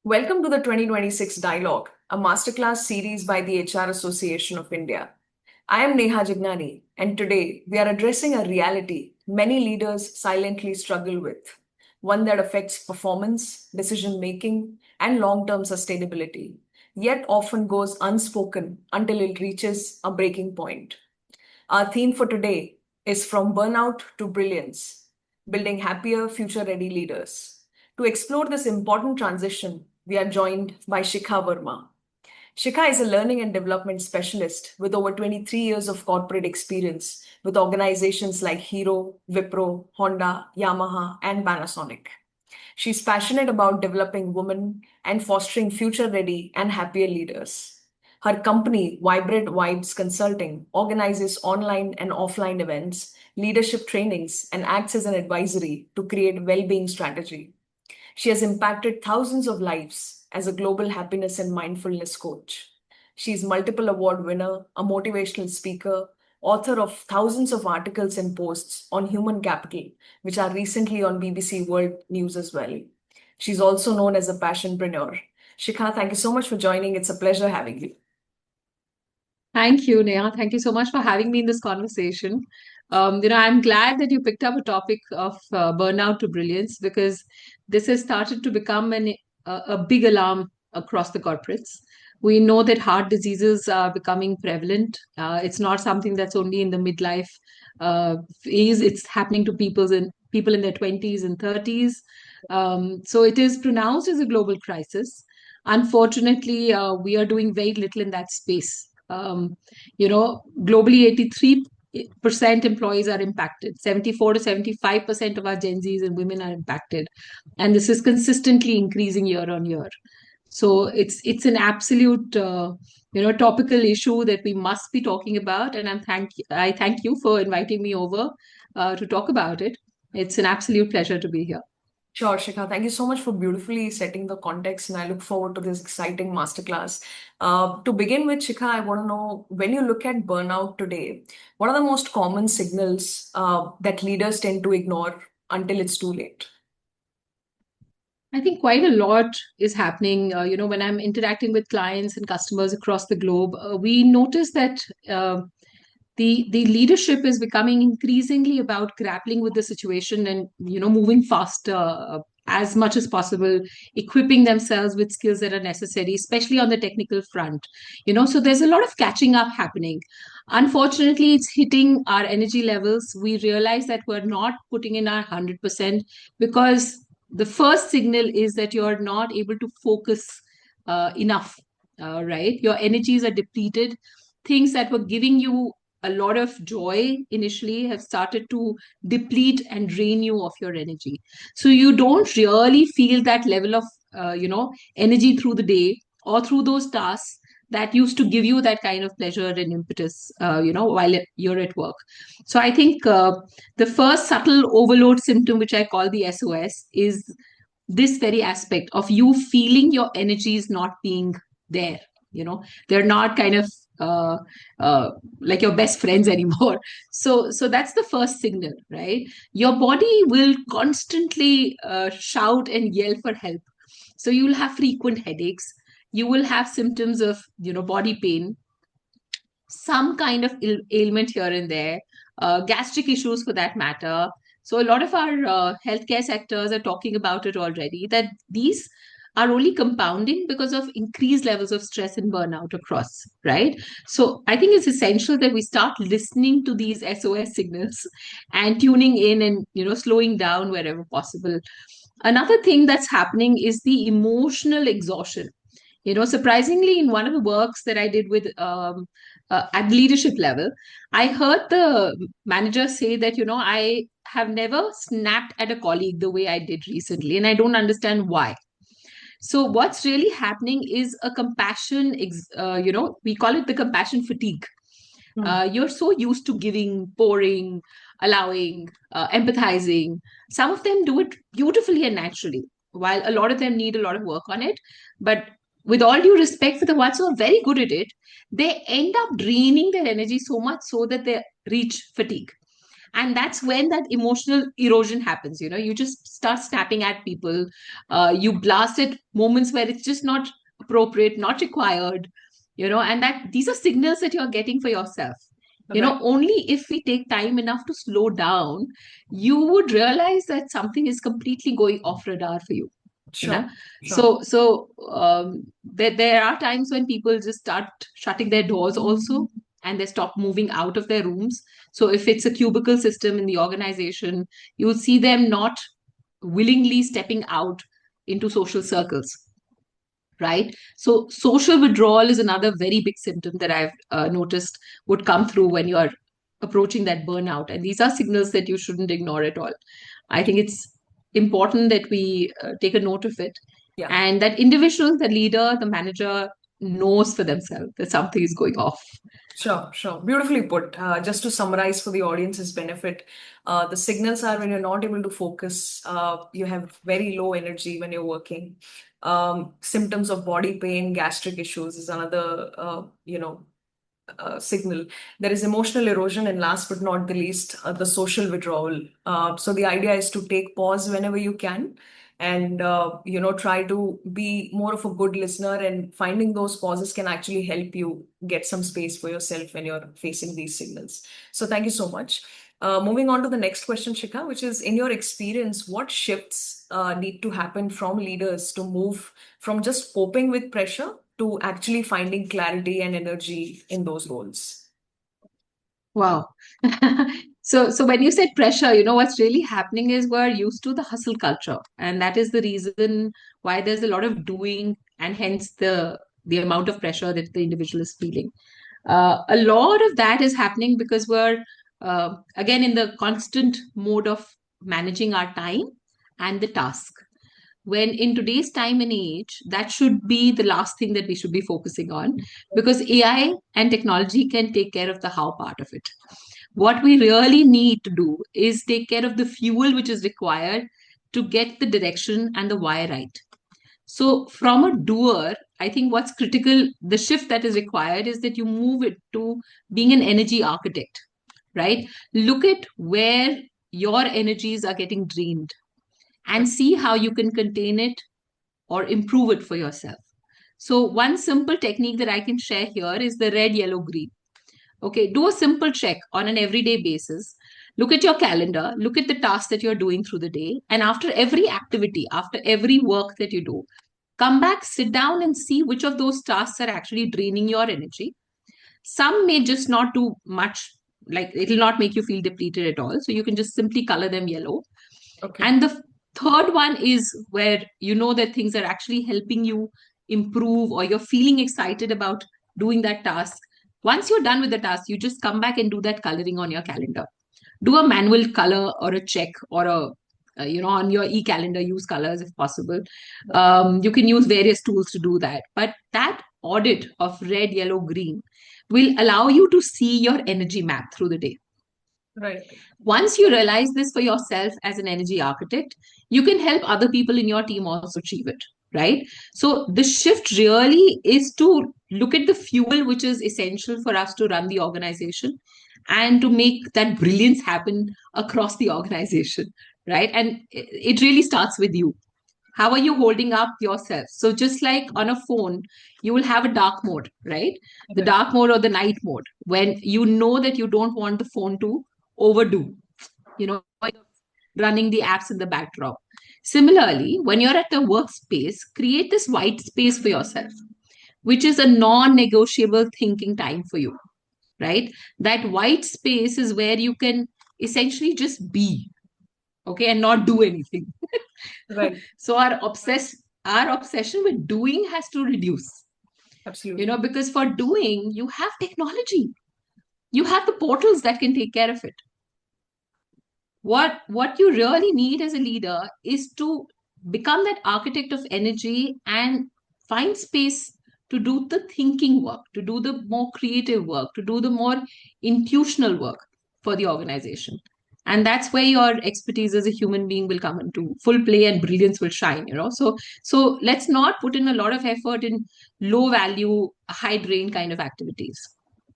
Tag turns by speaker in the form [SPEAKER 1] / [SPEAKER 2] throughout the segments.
[SPEAKER 1] Welcome to the 2026 Dialogue, a masterclass series by the HR Association of India. I am Neha Jignani, and today we are addressing a reality many leaders silently struggle with, one that affects performance, decision making, and long term sustainability, yet often goes unspoken until it reaches a breaking point. Our theme for today is From Burnout to Brilliance, Building Happier, Future Ready Leaders. To explore this important transition, we are joined by Shikha Verma. Shikha is a learning and development specialist with over 23 years of corporate experience with organizations like Hero, Wipro, Honda, Yamaha, and Panasonic. She's passionate about developing women and fostering future ready and happier leaders. Her company, Vibrant Vibes Consulting, organizes online and offline events, leadership trainings, and acts as an advisory to create well-being strategy. She has impacted thousands of lives as a global happiness and mindfulness coach. She's multiple award winner, a motivational speaker, author of thousands of articles and posts on human capital, which are recently on BBC World News as well. She's also known as a passionpreneur. Shikha, thank you so much for joining. It's a pleasure having you.
[SPEAKER 2] Thank you, Neha. Thank you so much for having me in this conversation. I'm glad that you picked up a topic of burnout to brilliance because this has started to become a big alarm across the corporates. We know that heart diseases are becoming prevalent. It's not something that's only in the midlife phase. It's happening to people in their 20s and 30s. So it is pronounced as a global crisis. Unfortunately, we are doing very little in that space. Globally, 83% employees are impacted. 74 to 75% of our Gen Zs and women are impacted. And this is consistently increasing year on year. So it's an absolute topical issue that we must be talking about. And I thank you for inviting me over to talk about it. It's an absolute pleasure to be here.
[SPEAKER 1] Sure, Shikha. Thank you so much for beautifully setting the context, and I look forward to this exciting masterclass. To begin with, Shikha, I want to know when you look at burnout today, what are the most common signals that leaders tend to ignore until it's too late?
[SPEAKER 2] I think quite a lot is happening. When I'm interacting with clients and customers across the globe, we notice that the leadership is becoming increasingly about grappling with the situation and moving faster as much as possible, equipping themselves with skills that are necessary, especially on the technical front. So there's a lot of catching up happening. Unfortunately, it's hitting our energy levels. We realize that we're not putting in our 100% because the first signal is that you're not able to focus enough. Right, your energies are depleted. Things that were giving you a lot of joy initially have started to deplete and drain you of your energy. So you don't really feel that level of energy through the day or through those tasks that used to give you that kind of pleasure and impetus while you're at work. So I think the first subtle overload symptom, which I call the SOS, is this very aspect of you feeling your energy is not being there. They're not kind of uh, like your best friends anymore. So that's the first signal, right? Your body will constantly shout and yell for help. So you'll have frequent headaches. You will have symptoms of body pain, some kind of ailment here and there, gastric issues for that matter. So a lot of our healthcare sectors are talking about it already, that these are only compounding because of increased levels of stress and burnout across, right? So I think it's essential that we start listening to these SOS signals and tuning in and slowing down wherever possible. Another thing that's happening is the emotional exhaustion. Surprisingly, in one of the works that I did with at leadership level, I heard the manager say that I have never snapped at a colleague the way I did recently, and I don't understand why. So what's really happening is a we call it the compassion fatigue.
[SPEAKER 1] Hmm.
[SPEAKER 2] You're so used to giving, pouring, allowing, empathizing. Some of them do it beautifully and naturally, while a lot of them need a lot of work on it. But with all due respect for the ones who are very good at it, they end up draining their energy so much so that they reach fatigue. And that's when that emotional erosion happens. You just start snapping at people. You blast at moments where it's just not appropriate, not required. And that these are signals that you're getting for yourself.
[SPEAKER 1] Right.
[SPEAKER 2] Only if we take time enough to slow down, you would realize that something is completely going off radar for you. you know
[SPEAKER 1] Sure. Sure.
[SPEAKER 2] there are times when people just start shutting their doors also, and they stop moving out of their rooms. So if it's a cubicle system in the organization, you'll see them not willingly stepping out into social circles, right? So social withdrawal is another very big symptom that I've noticed would come through when you're approaching that burnout, and these are signals that you shouldn't ignore at all. I think it's important that we take a note of it,
[SPEAKER 1] Yeah.
[SPEAKER 2] and that individual, the leader, the manager, knows for themselves that something is going off.
[SPEAKER 1] Sure, sure. Beautifully put. Just to summarize for the audience's benefit, the signals are when you're not able to focus, you have very low energy when you're working. Symptoms of body pain, gastric issues is another, signal. There is emotional erosion, and last but not the least, the social withdrawal. So the idea is to take pause whenever you can, and try to be more of a good listener. And finding those pauses can actually help you get some space for yourself when you're facing these signals. So thank you so much. Moving on to the next question, Shikha, which is, in your experience, what shifts need to happen from leaders to move from just coping with pressure to actually finding clarity and energy in those roles?
[SPEAKER 2] Wow. So when you said pressure, what's really happening is we're used to the hustle culture, and that is the reason why there's a lot of doing, and hence the amount of pressure that the individual is feeling. A lot of that is happening because we're again in the constant mode of managing our time and the task. When in today's time and age, that should be the last thing that we should be focusing on, because AI and technology can take care of the how part of it. What we really need to do is take care of the fuel which is required to get the direction and the why right. So, from a doer, I think what's critical, the shift that is required is that you move it to being an energy architect, right? Look at where your energies are getting drained and see how you can contain it or improve it for yourself. So, one simple technique that I can share here is the red, yellow, green. Okay, do a simple check on an everyday basis. Look at your calendar, look at the tasks that you're doing through the day, and after every activity, after every work that you do, come back, sit down, and see which of those tasks are actually draining your energy. Some may just not do much, like it will not make you feel depleted at all. So you can just simply color them yellow.
[SPEAKER 1] Okay.
[SPEAKER 2] And the third one is where you know that things are actually helping you improve, or you're feeling excited about doing that task. Once you're done with the task, you just come back and do that coloring on your calendar. Do a manual color or a check, or on your e-calendar, use colors if possible. You can use various tools to do that. But that audit of red, yellow, green will allow you to see your energy map through the day.
[SPEAKER 1] Right.
[SPEAKER 2] Once you realize this for yourself as an energy architect, you can help other people in your team also achieve it, right? So the shift really is to look at the fuel which is essential for us to run the organization and to make that brilliance happen across the organization, right? And it really starts with you. How are you holding up yourself? So just like on a phone, you will have a dark mode, right? The
[SPEAKER 1] Right.
[SPEAKER 2] dark mode or the night mode, when you know that you don't want the phone to overdo, you know running the apps in the backdrop. Similarly, when you're at the workspace, create this white space for yourself, which is a non-negotiable thinking time for you, right? That white space is where you can essentially just be, okay, and not do anything.
[SPEAKER 1] Right.
[SPEAKER 2] So our obsession with doing has to reduce,
[SPEAKER 1] Absolutely.
[SPEAKER 2] because for doing you have technology, you have the portals that can take care of it. What you really need as a leader is to become that architect of energy and find space to do the thinking work, to do the more creative work, to do the more intuitional work for the organization. And that's where your expertise as a human being will come into full play, and brilliance will shine. So let's not put in a lot of effort in low value, high drain kind of activities.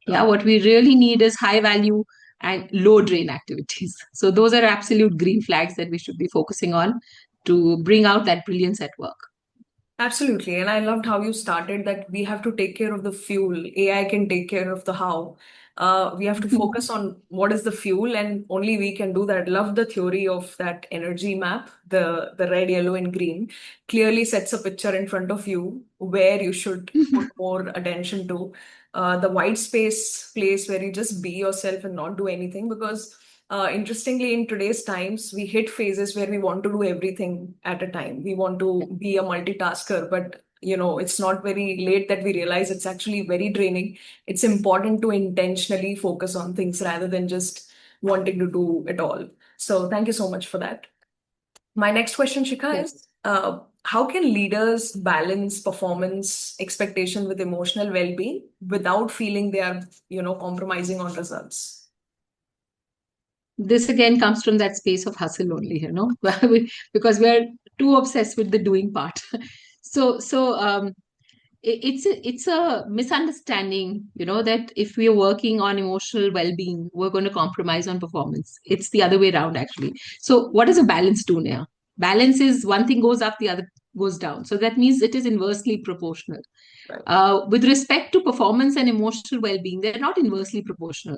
[SPEAKER 2] Yeah,
[SPEAKER 1] Sure.
[SPEAKER 2] what we really need is high value, and low drain activities. So those are absolute green flags that we should be focusing on to bring out that brilliance at work.
[SPEAKER 1] Absolutely. And I loved how you started that we have to take care of the fuel. AI can take care of the how. We have to focus on what is the fuel, and only we can do that. Love the theory of that energy map, the red, yellow, and green. Clearly sets a picture in front of you where you should put more attention to. The white space place where you just be yourself and not do anything, because interestingly, in today's times, we hit phases where we want to do everything at a time. We want to be a multitasker, but it's not very late that we realize it's actually very draining. It's important to intentionally focus on things rather than just wanting to do it all. So thank you so much for that. My next question, Shikha,
[SPEAKER 2] Yes.
[SPEAKER 1] is how can leaders balance performance expectation with emotional well-being without feeling they are, compromising on results?
[SPEAKER 2] This again comes from that space of hustle only, because we're too obsessed with the doing part. So it's a misunderstanding, that if we are working on emotional well-being, we're going to compromise on performance. It's the other way around, actually. So what does a balance do now? Balance is one thing goes up, the other goes down. So that means it is inversely proportional.
[SPEAKER 1] Right.
[SPEAKER 2] With respect to performance and emotional well-being, they're not inversely proportional.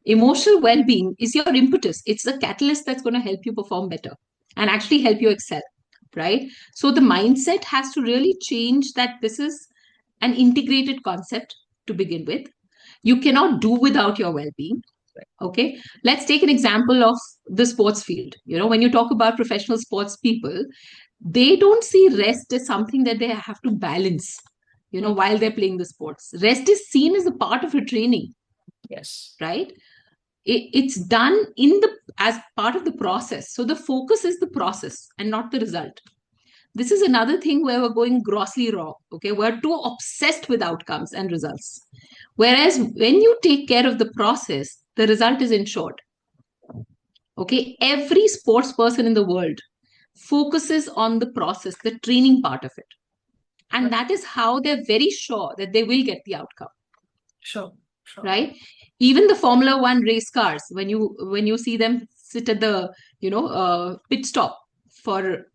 [SPEAKER 2] Emotional well-being is your impetus. It's the catalyst that's going to help you perform better and actually help you excel, right? So the mindset has to really change, that this is an integrated concept to begin with. You cannot do without your well-being. Okay, let's take an example of the sports field. When you talk about professional sports people, they don't see rest as something that they have to balance,
[SPEAKER 1] Hmm.
[SPEAKER 2] while they're playing the sports. Rest is seen as a part of a training,
[SPEAKER 1] Yes.
[SPEAKER 2] right? It's done in the as part of the process. So the focus is the process and not the result. This is another thing where we're going grossly wrong. Okay, we're too obsessed with outcomes and results, whereas when you take care of the process, the result is ensured. Okay, every sports person in the world focuses on the process, the training part of it, and
[SPEAKER 1] Right.
[SPEAKER 2] that is how they're very sure that they will get the outcome,
[SPEAKER 1] Sure. Sure.
[SPEAKER 2] right? Even the Formula One race cars, when you see them sit at the pit stop for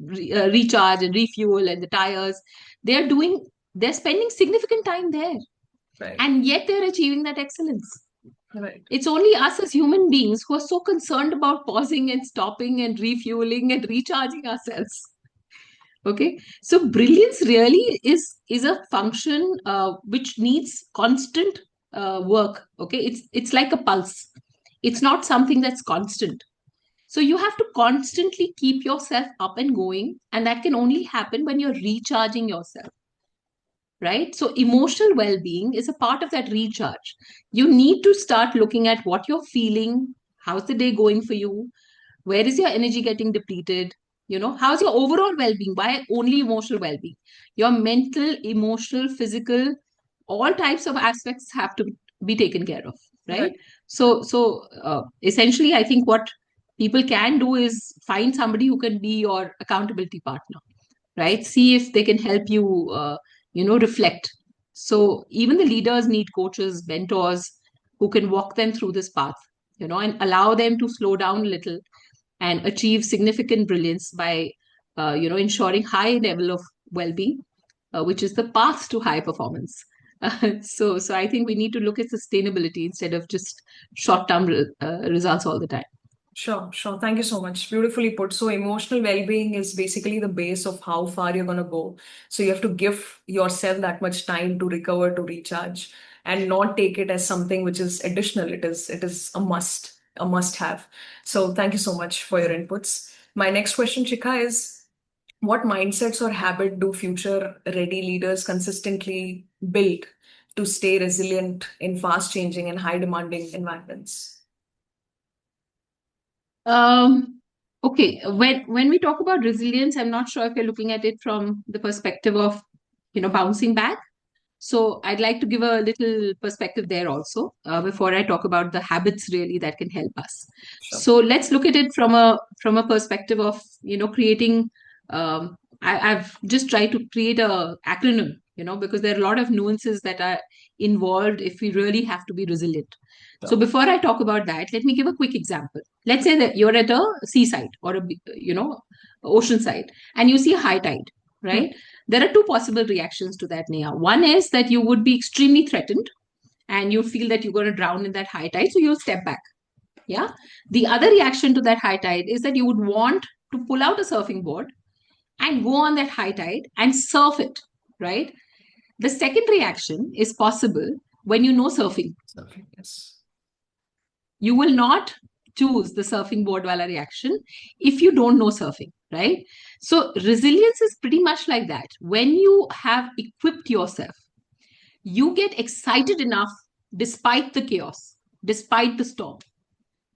[SPEAKER 2] recharge and refuel and the tires, they're doing they're spending significant time there,
[SPEAKER 1] Right.
[SPEAKER 2] and yet they're achieving that excellence.
[SPEAKER 1] Right.
[SPEAKER 2] It's only us as human beings who are so concerned about pausing and stopping and refueling and recharging ourselves. Okay, so brilliance really is a function which needs constant work. Okay, it's like a pulse. It's not something that's constant. So you have to constantly keep yourself up and going, and that can only happen when you're recharging yourself, right? So emotional well-being is a part of that recharge. You need to start looking at what you're feeling, how's the day going for you, where is your energy getting depleted, how's your overall well-being. Why only emotional well-being? Your mental, emotional, physical, all types of aspects have to be taken care of, right?
[SPEAKER 1] Right.
[SPEAKER 2] So essentially, I think what people can do is find somebody who can be your accountability partner, right? See if they can help you reflect. So even the leaders need coaches, mentors who can walk them through this path, and allow them to slow down a little and achieve significant brilliance by ensuring high level of well-being, which is the path to high performance. So I think we need to look at sustainability instead of just short-term results all the time.
[SPEAKER 1] Sure. Sure. Thank you so much. Beautifully put. So, emotional well being is basically the base of how far you're going to go. So, you have to give yourself that much time to recover, to recharge, and not take it as something which is additional. It is a must have. So, thank you so much for your inputs. My next question, Chika, is what mindsets or habit do future ready leaders consistently build to stay resilient in fast changing and high demanding environments?
[SPEAKER 2] Um, okay, when we talk about resilience, I'm not sure if you're looking at it from the perspective of bouncing back. So I'd like to give a little perspective there also before I talk about the habits really that can help us.
[SPEAKER 1] Sure.
[SPEAKER 2] So let's look at it from a perspective of creating. I've just tried to create a acronym, because there are a lot of nuances that are involved if we really have to be resilient. So before I talk about that, let me give a quick example. Let's say that you're at a seaside or ocean side, and you see a high tide,
[SPEAKER 1] Hmm.
[SPEAKER 2] right? There are two possible reactions to that, Neha. One is that you would be extremely threatened and you feel that you're going to drown in that high tide, so you'll step back. Yeah. The other reaction to that high tide is that you would want to pull out a surfing board and go on that high tide and surf it, right? The second reaction is possible when you know surfing.
[SPEAKER 1] Surfing, yes.
[SPEAKER 2] You will not choose the surfing board wala reaction if you don't know surfing, right? So resilience is pretty much like that. When you have equipped yourself, you get excited enough despite the chaos, despite the storm,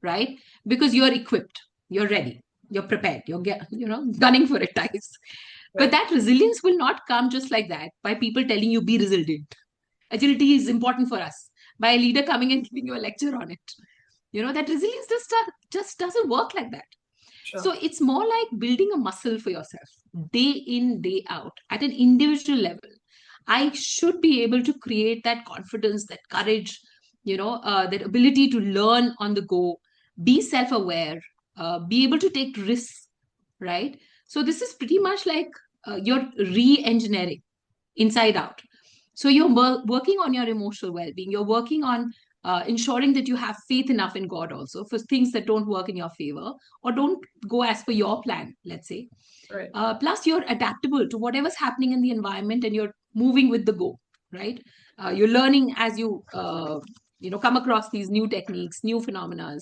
[SPEAKER 2] right? Because you're equipped, you're ready, you're prepared, gunning for it, guys. But
[SPEAKER 1] Right.
[SPEAKER 2] that resilience will not come just like that by people telling you be resilient. Agility is important for us. By a leader coming and giving you a lecture on it. That resilience just doesn't work like that.
[SPEAKER 1] Sure.
[SPEAKER 2] So it's more like building a muscle for yourself day in, day out at an individual level. I should be able to create that confidence, that courage, that ability to learn on the go, be self aware, be able to take risks, right? So this is pretty much like you're re engineering inside out. So you're working on your emotional well being, you're working on ensuring that you have faith enough in God also for things that don't work in your favor or don't go as per your plan, let's say.
[SPEAKER 1] Right.
[SPEAKER 2] Plus, you're adaptable to whatever's happening in the environment and you're moving with the go, right? You're learning as you come across these new techniques, new phenomena.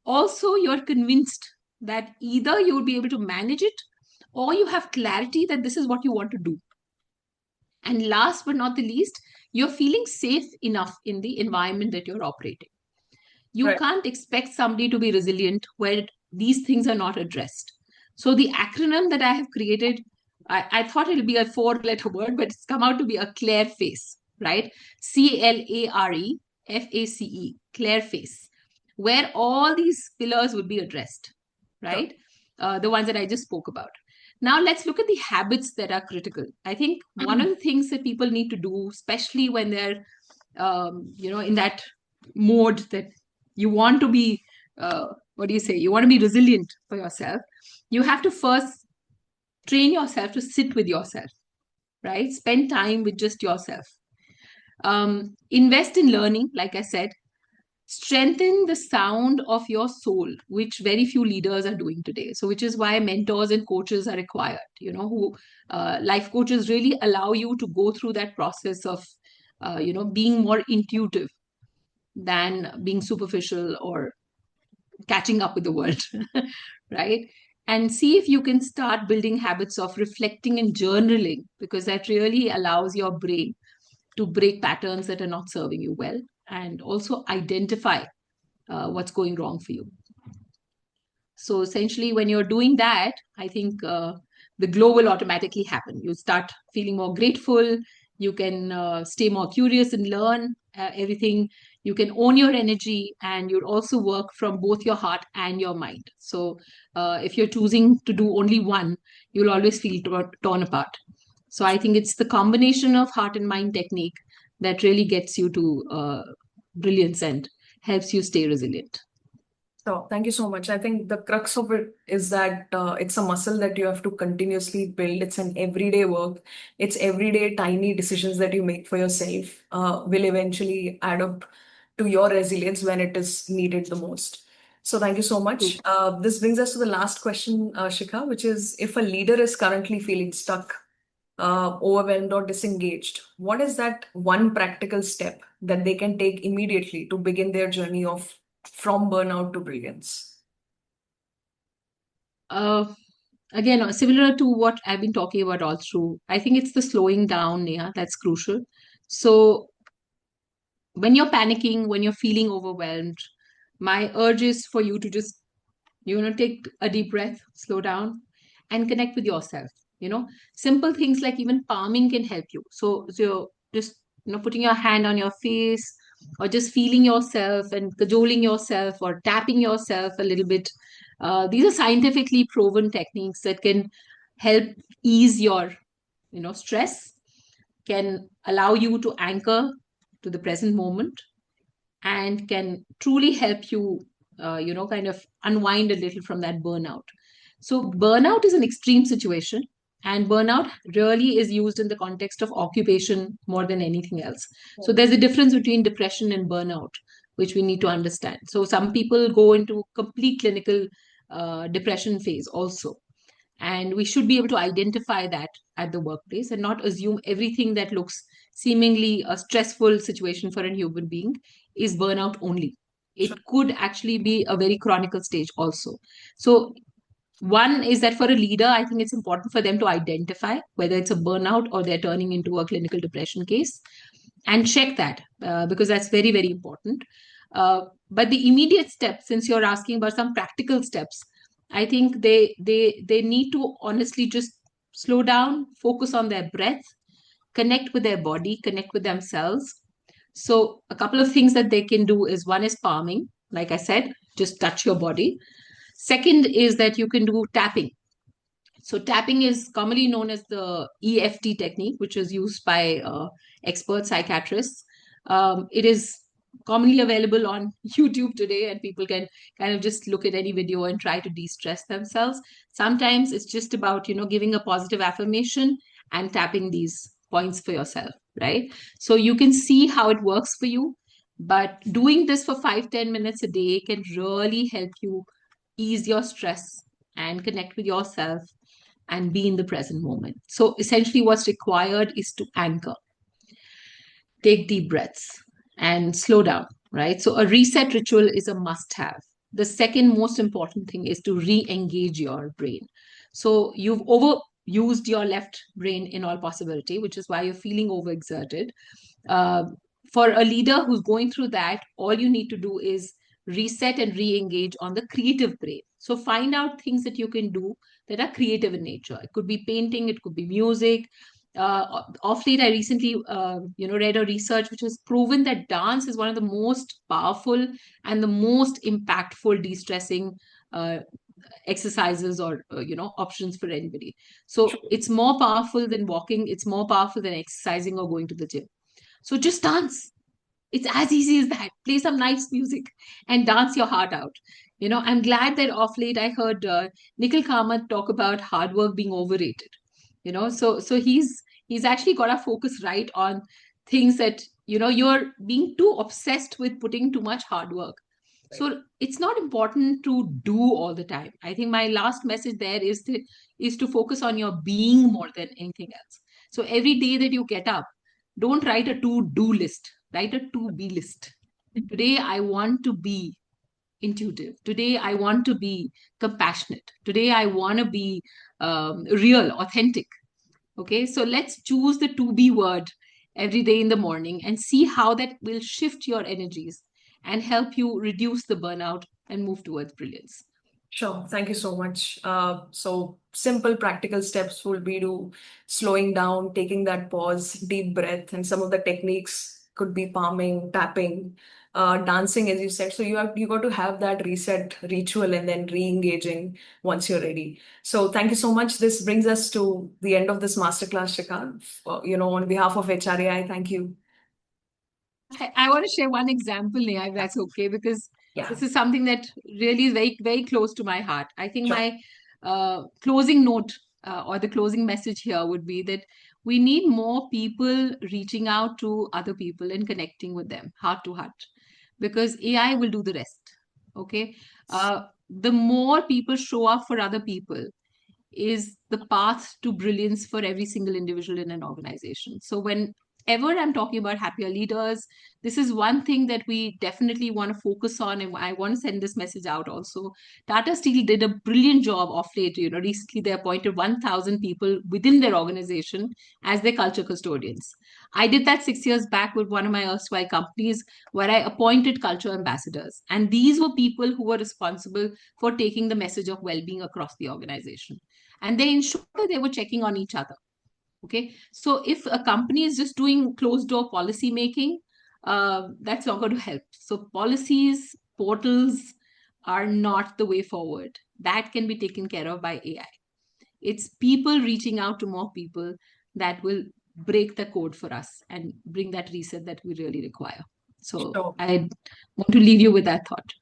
[SPEAKER 2] Also, you're convinced that either you will be able to manage it or you have clarity that this is what you want to do. And last but not the least, you're feeling safe enough in the environment that you're operating. You
[SPEAKER 1] Right.
[SPEAKER 2] can't expect somebody to be resilient where these things are not addressed. So the acronym that I have created, I thought it'll be a 4-letter word, but it's come out to be a Claire face, right? CLAREFACE, Claire face, where all these pillars would be addressed,
[SPEAKER 1] Sure.
[SPEAKER 2] right? The ones that I just spoke about. Now let's look at the habits that are critical. I think one of the things that people need to do, especially when they're in that mode that you want to be what do you say, you want to be resilient for yourself, you have to first train yourself to sit with yourself, right? Spend time with just yourself. Invest in learning, like I said. Strengthen the sound of your soul, which very few leaders are doing today. So which is why mentors and coaches are required, who life coaches really allow you to go through that process of being more intuitive than being superficial or catching up with the world, right? And see if you can start building habits of reflecting and journaling, because that really allows your brain to break patterns that are not serving you well and also identify what's going wrong for you. So essentially, when you're doing that, I think the glow will automatically happen. You start feeling more grateful. You can stay more curious and learn everything. You can own your energy, and you'll also work from both your heart and your mind. So if you're choosing to do only one, you'll always feel torn apart. So I think it's the combination of heart and mind technique that really gets you to brilliance and helps you stay resilient.
[SPEAKER 1] So thank you so much. I think the crux of it is that it's a muscle that you have to continuously build. It's an everyday work. It's everyday tiny decisions that you make for yourself will eventually add up to your resilience when it is needed the most. So thank you so much. This brings us to the last question, Shikha, which is if a leader is currently feeling stuck, overwhelmed, or disengaged, what is that one practical step that they can take immediately to begin their journey of from burnout to brilliance?
[SPEAKER 2] Uh, Again, similar to what I've been talking about all through, I think it's the slowing down, Neha, that's crucial. So when you're panicking, when you're feeling overwhelmed, my urge is for you to just, take a deep breath, slow down, and connect with yourself. Simple things like even palming can help you. So just, putting your hand on your face or just feeling yourself and cajoling yourself or tapping yourself a little bit. These are scientifically proven techniques that can help ease your, stress, can allow you to anchor to the present moment and can truly help you, kind of unwind a little from that burnout. So, burnout is an extreme situation, and burnout really is used in the context of occupation more than anything else. So, there's a difference between depression and burnout, which we need to understand. So, some people go into complete clinical depression phase also. And we should be able to identify that at the workplace and not assume everything that looks seemingly a stressful situation for a human being is burnout only.
[SPEAKER 1] Sure.
[SPEAKER 2] It could actually be a very chronic stage also. So, one is that for a leader, I think it's important for them to identify whether it's a burnout or they're turning into a clinical depression case, and check that, because that's very, very important. But the immediate steps, since you're asking about some practical steps, I think they need to honestly just slow down, focus on their breath, connect with their body, connect with themselves. So a couple of things that they can do is, one is palming, like I said, just touch your body. Second is that you can do tapping. So tapping is commonly known as the EFT technique, which is used by expert psychiatrists. It is commonly available on YouTube today, and people can kind of just look at any video and try to de-stress themselves. Sometimes it's just about, giving a positive affirmation and tapping these points for yourself, right? So you can see how it works for you, but doing this for 5-10 minutes a day can really help you ease your stress and connect with yourself and be in the present moment. So essentially, what's required is to anchor, take deep breaths, and slow down, right? So a reset ritual is a must have. The second most important thing is to re engage your brain. So you've overused your left brain in all possibility, which is why you're feeling overexerted. Uh, for a leader who's going through that, all you need to do is reset and re-engage on the creative brain. So find out things that you can do that are creative in nature. It could be painting, it could be music. Off late, I recently, read a research which has proven that dance is one of the most powerful and the most impactful de-stressing uh, exercises or options for anybody. So it's more powerful than walking. It's more powerful than exercising or going to the gym. So just dance. It's as easy as that. Play some nice music and dance your heart out. I'm glad that off late I heard Nikhil Kamath talk about hard work being overrated. So he's actually got our focus right on things that you're being too obsessed with putting too much hard work. So it's not important to do all the time. I think my last message there is to focus on your being more than anything else. So every day that you get up, don't write a to-do list, write a to-be list. Today I want to be intuitive. Today I want to be compassionate. Today I want to be real, authentic. Okay, so let's choose the to be word every day in the morning and see how that will shift your energies and help you reduce the burnout and move towards brilliance.
[SPEAKER 1] Sure. Thank you so much. So simple practical steps will be to slowing down, taking that pause, deep breath, and some of the techniques could be palming, tapping, dancing, as you said. So you got to have that reset ritual and then re-engaging once you're ready. So thank you so much. This brings us to the end of this masterclass, Shikha. On behalf of HRAI, thank you.
[SPEAKER 2] I want to share one example, Neha, if that's okay, because
[SPEAKER 1] Yeah,
[SPEAKER 2] this is something that really is very, very close to my heart. I think
[SPEAKER 1] sure.
[SPEAKER 2] my closing note or the closing message here would be that we need more people reaching out to other people and connecting with them heart to heart, because AI will do the rest. Okay. The more people show up for other people is the path to brilliance for every single individual in an organization. So whenever I'm talking about happier leaders, this is one thing that we definitely want to focus on, and I want to send this message out also. Tata Steel did a brilliant job of late. Recently they appointed 1,000 people within their organization as their culture custodians. I did that 6 years back with one of my erstwhile companies, where I appointed culture ambassadors, and these were people who were responsible for taking the message of well-being across the organization, and they ensured that they were checking on each other. Okay, so if a company is just doing closed door policy making, that's not going to help. So policies, portals are not the way forward. That can be taken care of by AI. It's people reaching out to more people that will break the code for us and bring that reset that we really require. So
[SPEAKER 1] Sure.
[SPEAKER 2] I want to leave you with that thought.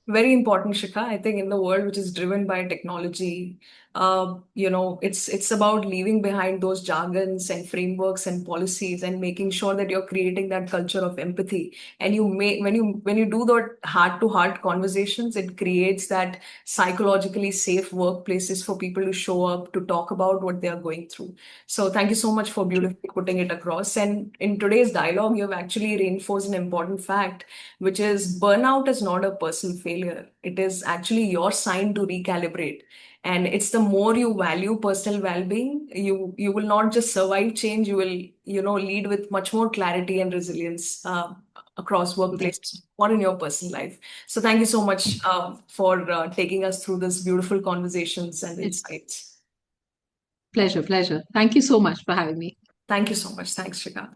[SPEAKER 1] Very important, Shikha. I think in the world which is driven by technology, it's about leaving behind those jargons and frameworks and policies and making sure that you're creating that culture of empathy. And you may when you do that heart to heart conversations, it creates that psychologically safe workplaces for people to show up to talk about what they are going through. So thank you so much for beautifully putting it across. And in today's dialogue, you've actually reinforced an important fact, which is burnout is not a personal failure. It is actually your sign to recalibrate. And it's the more you value personal well-being, you will not just survive change, you will, lead with much more clarity and resilience across
[SPEAKER 2] Correct.
[SPEAKER 1] workplaces or in your personal life. So thank you so much for taking us through this beautiful conversations and
[SPEAKER 2] It's
[SPEAKER 1] insights.
[SPEAKER 2] pleasure. Thank you so much for having me.
[SPEAKER 1] Thank you so much. Thanks, Shikha.